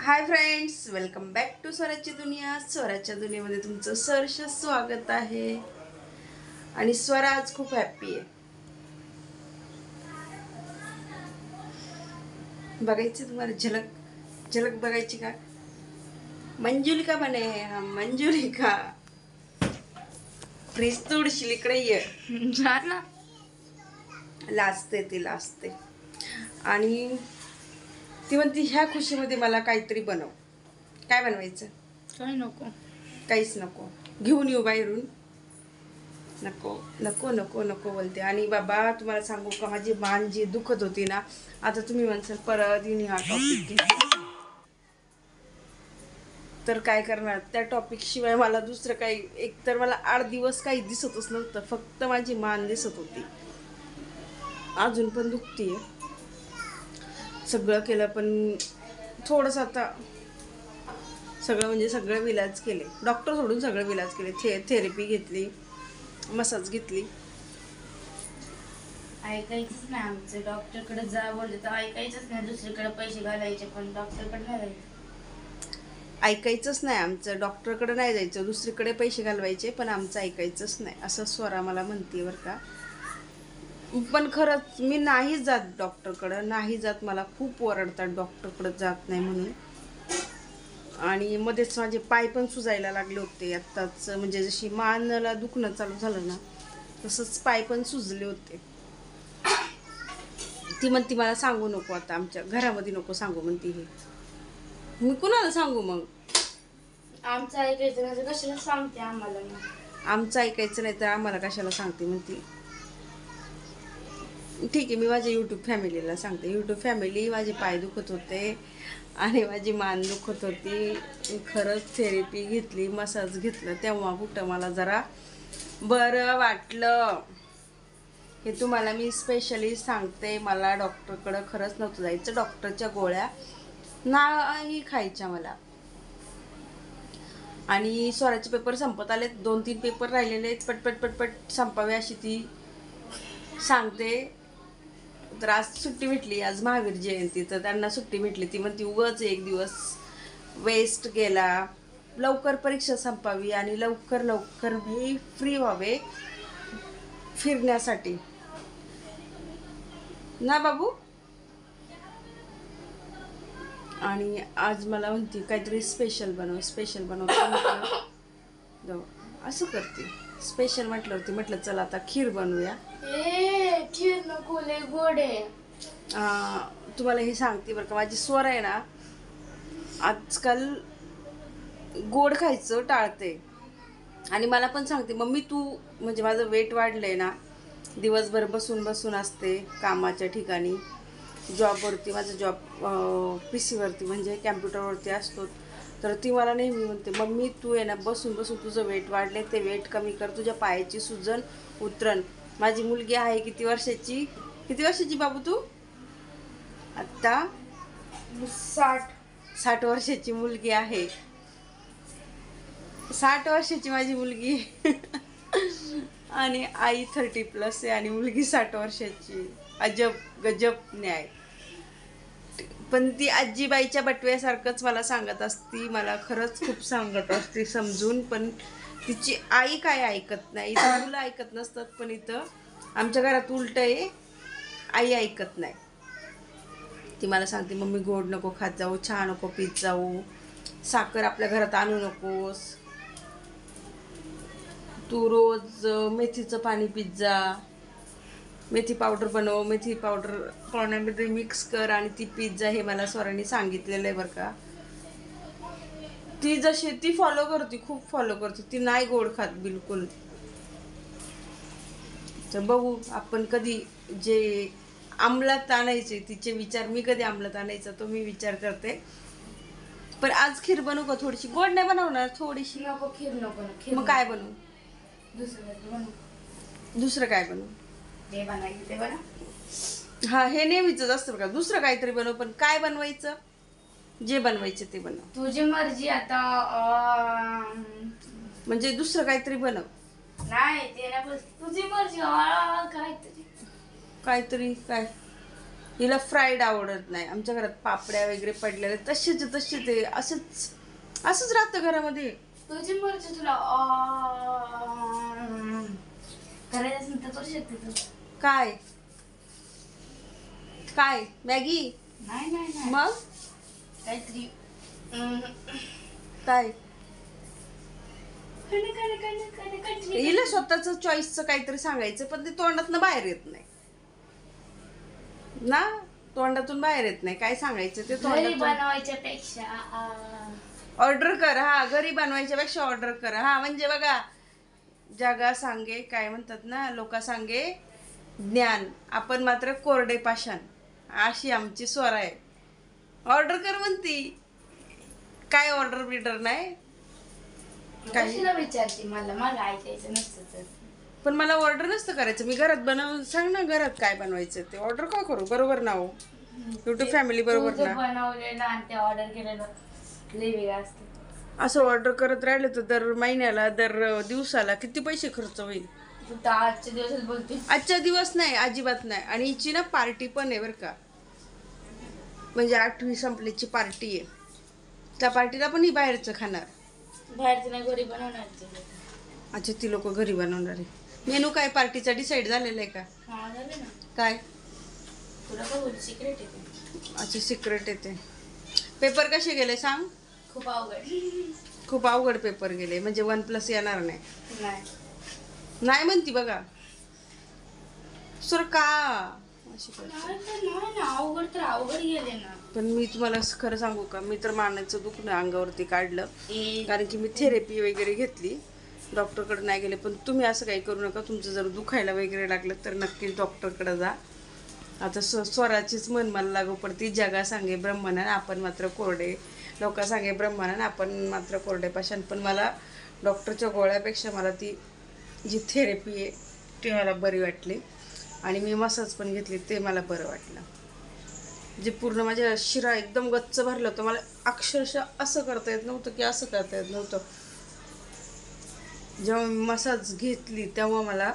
High friends, welcome back to स्वराची दुनिया. स्वराच्या दुनियेमध्ये तुमचं सहर्ष स्वागत आहे. आणि स्वरा आज खूप हॅप्पी आहे. बघायची तुम्हाला झलक झलक बघायची का? मंजुलिका बने हम मंजुलिका. फ्रीज तोडशील इकडे ये ना. लाजते ती लाजते. आणि ती म्हणती ह्या खुशीमध्ये मला काहीतरी बनव. काय बनवायचं? काही नको. काहीच नको. घेऊन येऊ बाहेरून? नको नको नको नको बोलते. आणि बाबा तुम्हाला सांगू का, माझी मान जी दुखत होती ना, आता तुम्ही म्हणसाल परत येऊन हा टॉपिक घे, तर काय करणार? त्या टॉपिक शिवाय मला दुसरं काही, एक तर मला 8 दिवस काही दिसतच नव्हतं, फक्त माझी मान दिसत होती. अजून पण दुखतीये. सगळं केलं पण थोडंसं आता सगळं म्हणजे सगळं विलाज केले, डॉक्टर सोडून सगळं विलाज केले. थेरपी घेतली, मसाज घेतली. ऐकायचंच नाही आमचं. डॉक्टरकडे जा बोलले तर ऐकायचंच नाही. दुसरीकडे पैसे घालायचे पण डॉक्टरकडे नाही जायचं. ऐकायचंच नाही आमचं. डॉक्टरकडे नाही जायचं, दुसरीकडे पैसे घालवायचे, पण आमचं ऐकायचंच नाही, असं स्वरा मला म्हणते बरं का. पण खरंच मी नाही जात डॉक्टरकडं, नाही जात. मला खूप ओरडतात डॉक्टरकडे जात नाही म्हणून. आणि मध्येच माझे पाय पण सुजायला लागले होते आत्ताच, म्हणजे जशी मानला दुखणं चालू झालं ना, तसंच पाय पण सुजले होते. ती म्हणती मला सांगू नको, आता आमच्या घरामध्ये नको सांगू म्हणती. हे मी कुणाला सांगू मग? आमचं ऐकायचं नाही कशाला सांगते आम्हाला? आमचं ऐकायचं नाही तर आम्हाला कशाला सांगते म्हणती. ठीक आहे, मी माझ्या यूट्यूब फॅमिलीला सांगते. यूट्यूब फॅमिली, माझे पाय दुखत होते आणि माझी मान दुखत होती. खरंच थेरपी घेतली, मसाज घेतलं, तेव्हा कुठं मला जरा बरं वाटलं. हे तुम्हाला मी स्पेशली सांगते. मला डॉक्टरकडं खरंच नव्हतं जायचं. डॉक्टरच्या गोळ्या नाही खायच्या मला. आणि स्वराचे पेपर संपत आले, 2-3 पेपर राहिलेले आहेत, पटपट पटपट संपावे अशी ती सांगते. तर आज सुट्टी भेटली, आज महावीर जयंती, तर त्यांना सुट्टी भेटली. ती म्हणती उगाच एक दिवस वेस्ट गेला, लवकर परीक्षा संपावी आणि लवकर लवकर मी फ्री व्हावे फिरण्यासाठी ना बाबू. आणि आज मला म्हणती काहीतरी स्पेशल बनव, स्पेशल बनव. असं करते. स्पेशल म्हटल्यावरती म्हटलं चला आता खीर बनवूया. खीर नको, लय गोड आहे. तुम्हाला हे सांगते बरं का, माझी स्वर आहे ना आजकाल गोड खायचं टाळते. आणि मला पण सांगते मम्मी तू, म्हणजे माझं वेट वाढलंय ना, दिवसभर बसून बसून असते कामाच्या ठिकाणी, जॉबवरती. माझा जॉब PC वरती म्हणजे कॅम्प्युटरवरती असतो. तर ती मला नेहमी म्हणते मम्मी तू आहे ना बसून बसून तुझं वेट वाढले, ते वेट कमी कर, तुझ्या पायाची सुजन उतरण. माझी मुलगी आहे किती वर्षाची बाबू तू? आत्ता 60 वर्षाची मुलगी आहे. 60 वर्षाची माझी मुलगी आणि आई 30+ आहे आणि मुलगी 60 वर्षाची. अजब गजब न्याय. पण ती आजीबाईच्या बटव्यासारखंच मला सांगत असती, मला खरंच खूप सांगत असते समजून. पण तिची आई काय ऐकत नाही. इथं मुलं ऐकत नसतात, पण इथं आमच्या घरात उलट आहे, आई ऐकत नाही. ती मला सांगते मम्मी गोड नको खात जाऊ, चहा नको पीत जाऊ, साखर आपल्या घरात आणू नकोस, तू रोज मेथीचं पाणी पीत जा, मेथी पावडर बनव, मेथी पावडर पाण्यामध्ये मिक्स कर आणि ती पीत जा. हे मला स्वरांनी सांगितलेलं आहे बरं का. ती जशी ती फॉलो करते, खूप फॉलो करते. ती नाही गोड खात बिलकुल. तर बघू आपण कधी जे अंमलात आणायचे तिचे विचार, मी कधी अंमलात आणायचा तो मी विचार करते. पण आज खीर बनवू का? थोडीशी गोड नाही बनवणार, थोडीशी. नको, खीर नको. मग काय बनवू? दुसरं काय बनवू? ते बनायचं ते बना. हा, हे नेहमीच असतं का, दुसरं काहीतरी बनव. पण काय बनवायचं? जे बनवायचं ते बनव. तुझी मर्जी आता. म्हणजे दुसरं काहीतरी बनव. नाही ते नाही, तुझी मर्जी. काहीतरी काहीतरी काय? हिला फ्राईड आवडत नाही. आमच्या घरात पापड्या वगैरे पडलेले तसेच तसे ते असंच राहतं घरामध्ये. तुझी मर्जी, तुला करायचं असेल तर करू शकते तू. काय काय मॅगी? नाही नाही नाही, मग काहीतरी काय? खाणे खाणे खाणे खाणे खाणे. हिला स्वतःच चॉईसचं काहीतरी सांगायचं, पण ते तोंडातनं बाहेर येत नाही ना. तोंडातून बाहेर येत नाही. काय सांगायचं ते घरी तोंडातून. बनवायच्या पेक्षा ऑर्डर कर. हा, घरी बनवायच्या पेक्षा ऑर्डर कर. हा म्हणजे बघा, जगा सांगे काय म्हणतात ना, लोका सांगे ज्ञान, आपण मात्र कोरडे पाषाण. अशी आमची स्वर आहे. ऑर्डर कर म्हणती. काय ऑर्डर बिर्डर नाही काही. कशाला विचारते मला, मला ऐकायचं नसतं तर. पण मला ऑर्डर नसतं करायचं. मी घरात बनवून सांग ना, घरात काय बनवायचं ते ऑर्डर का करू? बरोबर ना हो? युट्यूब फॅमिली बरोबर तुझं ना. बनवलेलं आणि ते ऑर्डर केलेलं लय वेगळं असतं. असं ऑर्डर करत राहिलं तर दर महिन्याला, दर दिवसाला किती पैसे खर्च होईल. तू तर आजच्या दिवसात बोलते. आजच्या दिवस नाही, अजिबात नाही. आणि हिची ना पार्टी पण आहे बरं का, म्हणजे 8वी संपल्याची पार्टी आहे. त्या पार्टीला पण ही बाहेरचं खाणार. बाहेरचं नाही, घरी बनवणार तुझं. अच्छा, ती लोक घरी बनवणार आहे. मेनू काय पार्टीचा डिसाईड झालेला आहे का? हा झालं ना. काय? तुला काय बोल, सिक्रेट आहे ते. अच्छा, सिक्रेट येते. पेपर कसे गेले सांग? खूप अवघड. खूप अवघड पेपर गेले. म्हणजे 1+ येणार नाही. नाही नाही म्हणती बघा सर का अशी करते. नाही तर नाही ना, अवघड तर अवघड गेले ना. पण मी तुम्हाला खरं सांगू का, मी तर मानाचं दुखणं अंगावरती काढलं. ए, कारण की मी थेरपी वगैरे घेतली, डॉक्टरकडे नाही गेले. पण तुम्ही असं काही करू नका. तुमचं जर दुखायला वगैरे लागलं तर नक्कीच डॉक्टरकडे जा. आता स्वराचीच मन मला लागू पडती. जगा सांगे ब्रह्मानन, आपण मात्र कोरडे. लोक सांगे ब्रह्मानन, आपण मात्र कोरडे पाषाण. पण मला डॉक्टरच्या गोळ्यापेक्षा मला ती जी थेरपी आहे ती मला बरी वाटली. आणि मी मसाज पण घेतली, ते मला बरं वाटलं. जे पूर्ण माझ्या शिरा एकदम गच्च भरलं होतं. मला अक्षरशः असं करता येत नव्हतं की असं करता येत नव्हतं. जेव्हा मी मसाज घेतली तेव्हा मला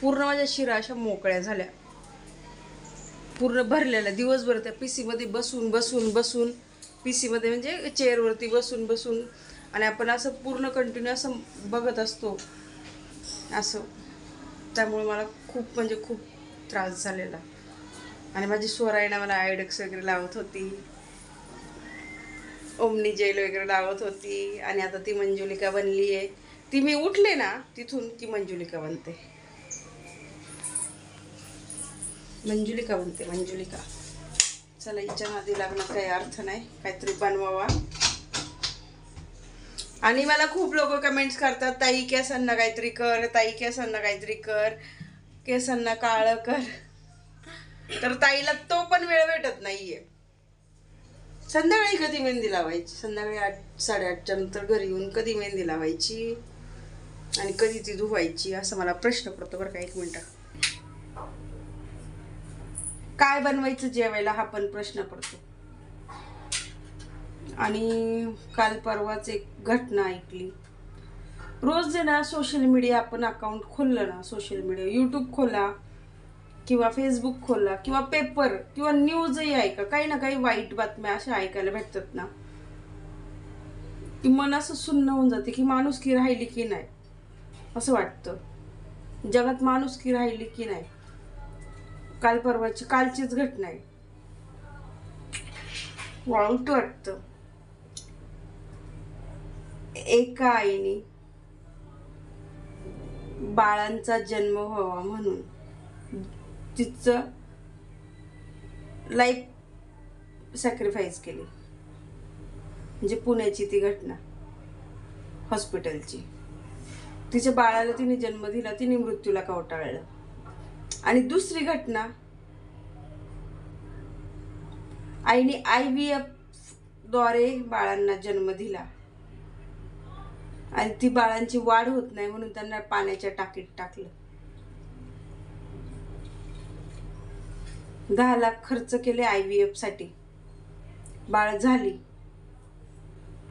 पूर्ण माझ्या शिरा अशा मोकळ्या झाल्या. पूर्ण भरलेल्या दिवसभर त्या पीसीमध्ये बसून पीसीमध्ये म्हणजे चेअरवरती बसून आणि आपण असं पूर्ण कंटिन्यू असं बघत असतो असं. त्यामुळे मला खूप म्हणजे खूप त्रास झालेला. आणि माझी स्वरायणा मला आयडेक्स वगैरे लावत होती, ओमनी जेल वगैरे लावत होती. आणि आता ती मंजुलिका बनली आहे. ती मी उठले ना तिथून ती मंजुलिका बनते. मंजुलिका. चला, हिच्या नादी लागण्यात काही अर्थ नाही. काहीतरी बनवावा. आणि मला खूप लोक कमेंट्स करतात, ताई केसांना काहीतरी कर, ताई केसांना काहीतरी कर, केसांना काळं कर. तर ताईला तो पण वेळ भेटत नाहीये. संध्याकाळी कधी मेहंदी लावायची? संध्याकाळी 8-8:30च्या नंतर घरी येऊन कधी मेहंदी लावायची आणि कधी ती धुवायची, असा मला प्रश्न पडतो बरं का. 1 मिनिट. काय बनवायचं जेवायला हा पण प्रश्न पडतो. आणि काल परवाच एक घटना ऐकली. रोज जे ना सोशल मीडिया आपण अकाउंट खोललं ना, सोशल मीडिया यूट्यूब खोला किंवा फेसबुक खोला किंवा पेपर किंवा न्यूजही ऐका, काही ना काही वाईट बातम्या अशा ऐकायला भेटतात ना, की मन असं सुन्न होऊन जाते की माणुसकी राहिली की नाही असं वाटतं. जगात माणुसकी राहिली की नाही. कालचीच घटना आहे. वाईट वाटतं. एका आईने बाळांचा जन्म व्हावा म्हणून तिचं लाईफ सॅक्रिफाईस केली. म्हणजे पुण्याची ती घटना, हॉस्पिटलची. तिच्या बाळाला तिने जन्म दिला, तिने मृत्यूला कवटाळलं. आणि दुसरी घटना, आईने IVF द्वारे बाळांना जन्म दिला आणि ती बाळांची वाढ होत नाही म्हणून त्यांना पाण्याच्या टाकीत टाकलं. 10 लाख खर्च केले IVF साठी. बाळ झाली.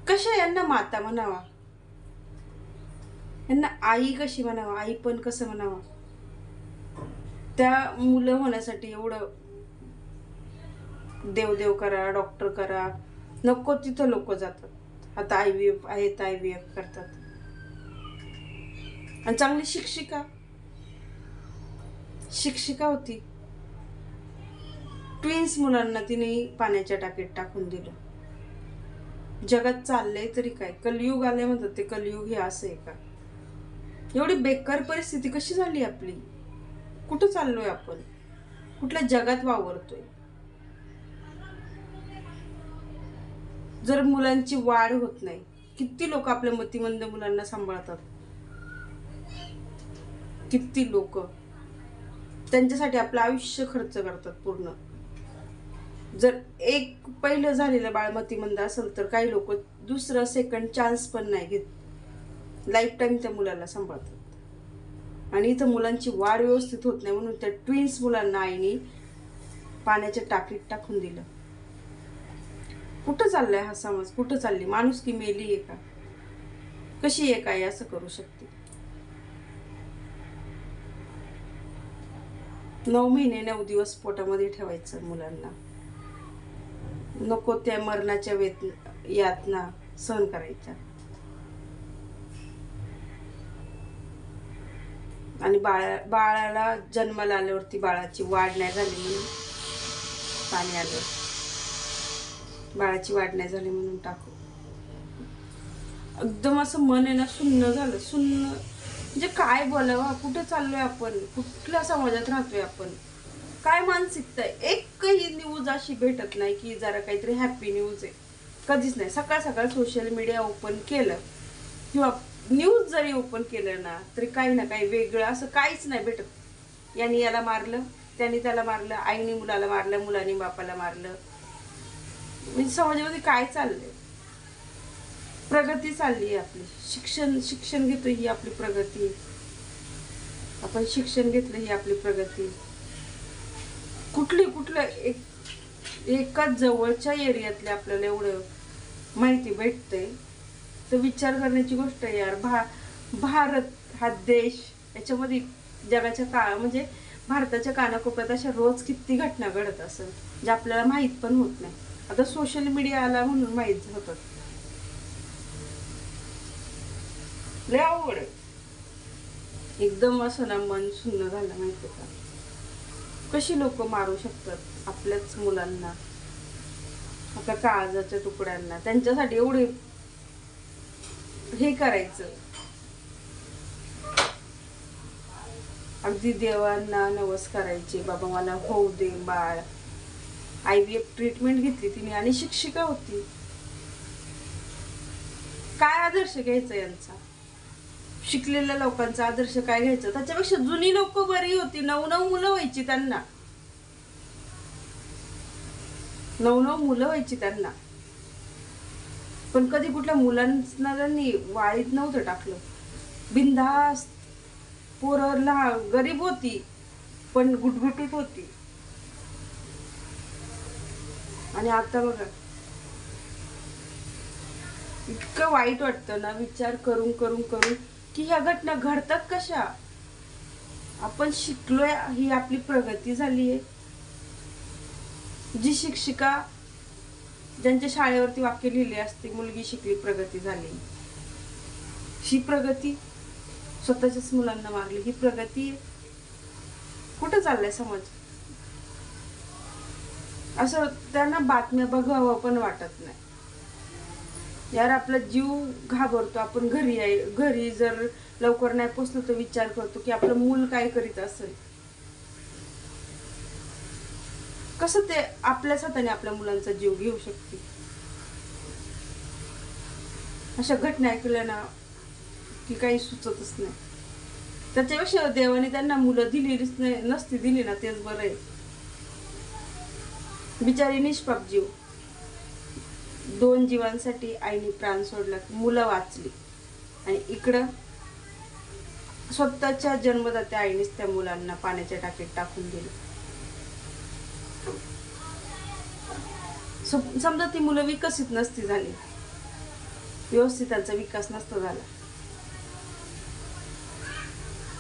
कशा यांना माता म्हणावा, यांना आई कशी म्हणावा, आई पण कसं म्हणावा. त्या मुलं होण्यासाठी एवढं देव करा, डॉक्टर करा, नको तिथं लोक जातात. आता IVF आहेत, IVF करतात. आणि चांगली शिक्षिका होती, ट्विन्स मुलांना तिने पाण्याच्या टाकीत टाकून दिलं. जगात चाललंय तरी काय, कलियुग आलंय म्हणतात ते, कलियुग हे असं आहे का? एवढी बेकार परिस्थिती कशी झाली आपली? कुठं चाललोय आपण? कुठल्या जगात वावरतोय? जर मुलांची वाढ होत नाही, किती लोक आपल्या मतिमंद मुलांना सांभाळतात, किती लोक त्यांच्यासाठी आपलं आयुष्य खर्च करतात पूर्ण. जर एक पहिलं झालेलं बाळ मतिमंद असेल तर काही लोक दुसरं सेकंड चान्स पण नाही घेत, लाईफ टाईम त्या मुलाला सांभाळतात. आणि इथं मुलांची वाढ व्यवस्थित होत नाही म्हणून त्या ट्विन्स मुलांना आईने पाण्याच्या टाकीत टाकून दिलं. कुठं चाललाय हा समाज? कुठं चालली माणुसकी? मेली आहे का? कशी आहे काय असं करू शकते? 9 महिने 9 दिवस पोटामध्ये ठेवायचं मुलांना, नको त्या मरणाच्या यातना सहन करायच्या. आणि बाळाला जन्माला आल्यावरती बाळाची वाढ नाही झाली म्हणून पाणी आलं, बाळाची वाढ नाही झाली म्हणून टाकू. एकदम असं मन आहे ना सुन्न झालं, सुन्न. म्हणजे काय बोलावं? कुठे चाललोय आपण? कुठल्या समाजात राहतोय आपण? काय मानसिकता आहे? एकही न्यूज अशी भेटत नाही की जरा काहीतरी हॅपी न्यूज आहे, कधीच नाही. सकाळ सकाळ सोशल मीडिया ओपन केलं किंवा न्यूज जरी ओपन केलं ना तरी काही ना काही वेगळं असं काहीच नाही भेटत. याने याला मारलं, त्याने त्याला मारलं, आईने मुलाला मारलं, मुलाने बापाला मारलं. म्हणजे समाजामध्ये काय चाललंय? प्रगती चालली आहे आपली. शिक्षण घेतो ही आपली प्रगती. आपण शिक्षण घेतलं ही आपली प्रगती. कुठलं एकाच जवळच्या एरियातले आपल्याला एवढं माहिती भेटते तर विचार करण्याची गोष्ट आहे यार. भारत हा देश, याच्यामध्ये जगाच्या म्हणजे भारताच्या कानाकोपऱ्यात अशा रोज किती घटना घडत असेल जे आपल्याला माहित पण होत नाही. आता सोशल मीडिया आला म्हणून माहित होतं. लय अवघड आहे. एकदम असं ना मन सुन्न झालं माहिती का? कशी लोक मारू शकतात आपल्याच मुलांना, आपल्या काळजाच्या तुकड्यांना, त्यांच्यासाठी एवढे हे करायचं. अगदी देवांना नवस करायचे, बाबा मला होऊ दे बाळ. IVF ट्रीटमेंट घेतली तिने आणि शिक्षिका होती. काय आदर्श घ्यायचा यांचा? शिकलेल्या लोकांचा आदर्श काय घ्यायचा? त्याच्यापेक्षा जुनी लोक बरी होती. 9 मुलं व्हायची त्यांना, 9 मुलं व्हायची त्यांना. पण कधी कुठल्या मुलांना त्यांनी वाळीत नव्हतं टाकलं. बिनधास्त पोरला गरीब होती पण गुटगुटीत होती. आणि आता बघा इतकं वाईट वाटतं ना विचार करून करून करून की ह्या घटना घडतात कशा? आपण शिकलोय ही आपली प्रगती झाली आहे. जी शिक्षिका ज्यांच्या शाळेवरती वाक्य लिहिली असते, मुलगी शिकली प्रगती झाली, ही प्रगती? स्वतःच्याच मुलांना मारली, ही प्रगती? कुठं चाललाय समाज? असं त्यांना बातम्या बघावं पण वाटत नाही यार. आपला जीव घाबरतो. आपण घरी जर लवकर नाही पोचलो तर विचार करतो की आपलं मूल काय करीत असेल. कसं ते आपल्याच हाताने आपल्या मुलांचा जीव घेऊ शकते. अशा घटना ऐकल्या ना की काही सुचतच नाही. त्याच्यापेक्षा देवाने त्यांना मुलं दिलीच नसती दिली ना तेच बरं आहे. बिचारी निष्पाप जीव, 2 जीवांसाठी आईने प्राण सोडला, मुलं वाचली. आणि इकडं स्वतःच्या जन्मदात्या आईनेच त्या मुलांना पाण्याच्या टाकीत टाकून दिलं. समजा ती मुलं विकसित नसती झाली, व्यवस्थित त्यांचा विकास नसता झाला,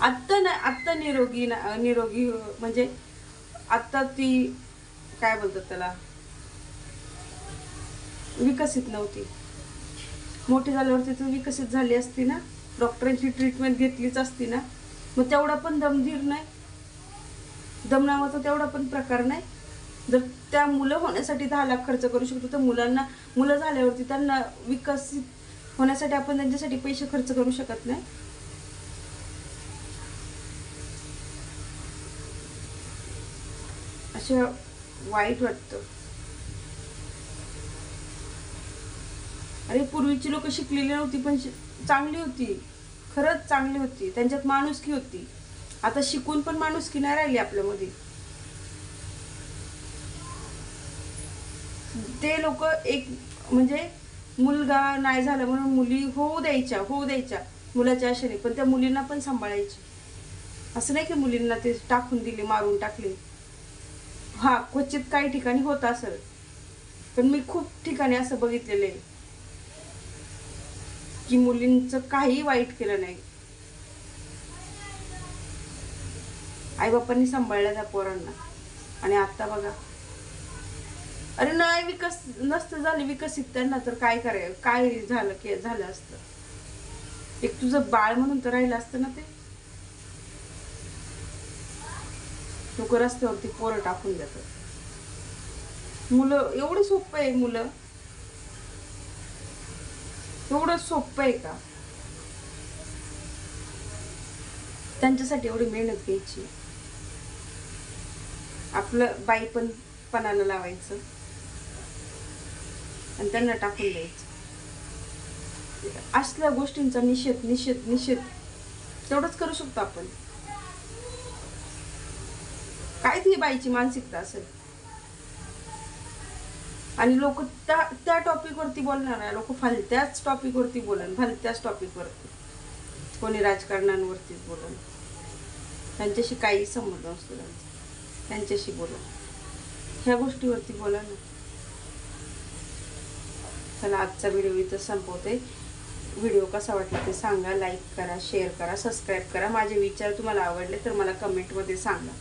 आत्ता निरोगी म्हणजे आत्ता ती काय बोलतात त्याला विकसित नव्हती. मोठी झाल्यावरती तर विकसित झाली असती ना, डॉक्टरांची ट्रीटमेंट घेतलीच असती ना, मग तेवढा पण दमधीर नाही, दम नावाचा तेवढा पण प्रकार नाही. जर त्या मुलं होण्यासाठी 10 लाख खर्च करू शकतो, तर मुलं झाल्यावरती त्यांना विकसित होण्यासाठी आपण त्यांच्यासाठी पैसे खर्च करू शकत नाही. असे वाईट वाटतं. अरे पूर्वीची लोक शिकलेली नव्हती, पण चांगली होती, खरंच चांगली होती, त्यांच्यात माणुसकी होती. आता शिकून पण माणुसकी नाही राहिली आपल्यामध्ये. ते लोक एक म्हणजे मुलगा नाही झाला म्हणून मुली होऊ द्यायच्या मुलाच्या आशेने, पण त्या मुलींना पण सांभाळायची. असं नाही की मुलींना ते टाकून दिले, मारून टाकले. हा, क्वचित काही ठिकाणी होत असेल, पण मी खूप ठिकाणी असं बघितलेलं आहे की मुलींचं काही वाईट केलं नाही, आईबापांनी सांभाळल्या त्या पोरांना. आणि आता बघा, अरे नाही नसतं झालं विकसित त्यांना, तर काय झालं असतं. एक तुझं बाळ म्हणून तर राहिलं असतं ना ते. लोक रस्त्यावरती पोरं टाकून देतात. मुलं एवढं सोपं आहे, मुलं एवढं सोपं आहे का? त्यांच्यासाठी एवढी मेहनत घ्यायची, आपलं बाई पण पणाला लावायचं आणि त्यांना टाकून द्यायचं. असल्या गोष्टींचा निषेध तेवढंच करू शकतो आपण. काय ती बाईची मानसिकता असेल. आणि लोक त्या टॉपिकवरती बोलणार आहे, लोक भलत्याच टॉपिकवरती बोलन, भलत्याच टॉपिकवरती, कोणी राजकारणांवरतीच बोलन, त्यांच्याशी काही संबंध नसतो त्यांच्याशी बोला, ह्या गोष्टीवरती बोला ना. चला, आजचा व्हिडिओ इथं संपवते. व्हिडिओ कसा वाटला ते सांगा, लाईक करा, शेअर करा, सबस्क्राईब करा. माझे विचार तुम्हाला आवडले तर मला कमेंटमध्ये सांगा.